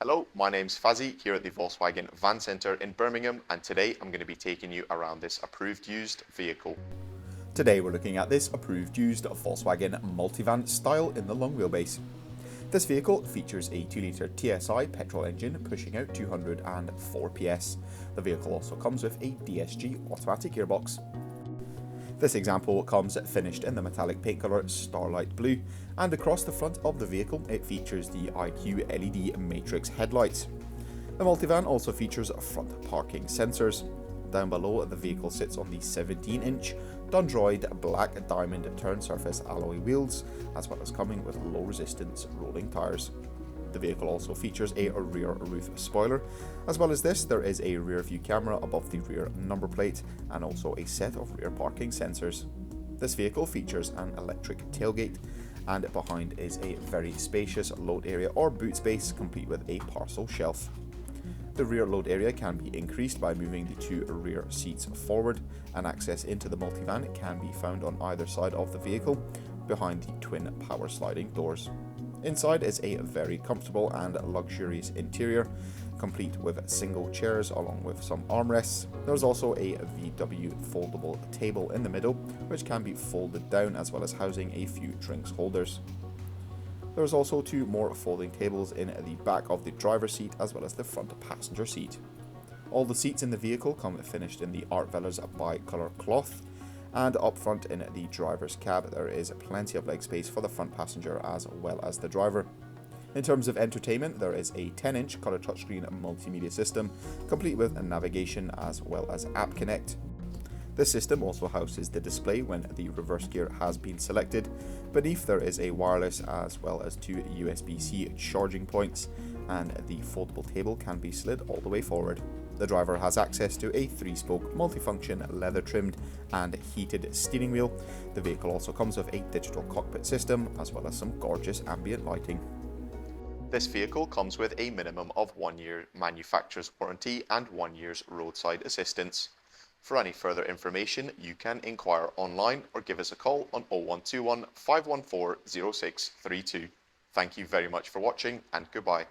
Hello, my name's Fazzy here at the Volkswagen Van Centre in Birmingham, and today I'm going to be taking you around this approved used vehicle. Today we're looking at this approved used Volkswagen Multivan style in the long wheelbase. This vehicle features a 2-litre TSI petrol engine pushing out 204 PS. The vehicle also comes with a DSG Automatic gearbox. This example comes finished in the metallic paint colour Starlight Blue, and across the front of the vehicle it features the IQ LED matrix headlights. The Multivan also features front parking sensors. Down below, the vehicle sits on the 17-inch Dundroid black diamond turn surface alloy wheels, as well as coming with low resistance rolling tyres. The vehicle also features a rear roof spoiler. As well as this, there is a rear view camera above the rear number plate and also a set of rear parking sensors. This vehicle features an electric tailgate, and behind is a very spacious load area or boot space complete with a parcel shelf. The rear load area can be increased by moving the two rear seats forward, and access into the Multivan can be found on either side of the vehicle behind the twin power sliding doors. Inside is a very comfortable and luxurious interior, complete with single chairs along with some armrests. There's also a VW foldable table in the middle, which can be folded down, as well as housing a few drinks holders. There's also two more folding tables in the back of the driver's seat as well as the front passenger seat. All the seats in the vehicle come finished in the Artvelours Bi-colour cloth, and up front in the driver's cab there is plenty of leg space for the front passenger as well as the driver. In terms of entertainment, there is a 10-inch colour touchscreen multimedia system complete with navigation as well as App Connect. This system also houses the display when the reverse gear has been selected. Beneath there is a wireless as well as two USB-C charging points, and the foldable table can be slid all the way forward. The driver has access to a 3-spoke multifunction leather trimmed and heated steering wheel. The vehicle also comes with a digital cockpit system as well as some gorgeous ambient lighting. This vehicle comes with a minimum of 1 year manufacturer's warranty and 1 year's roadside assistance. For any further information, you can inquire online or give us a call on 0121 514 0632. Thank you very much for watching, and goodbye.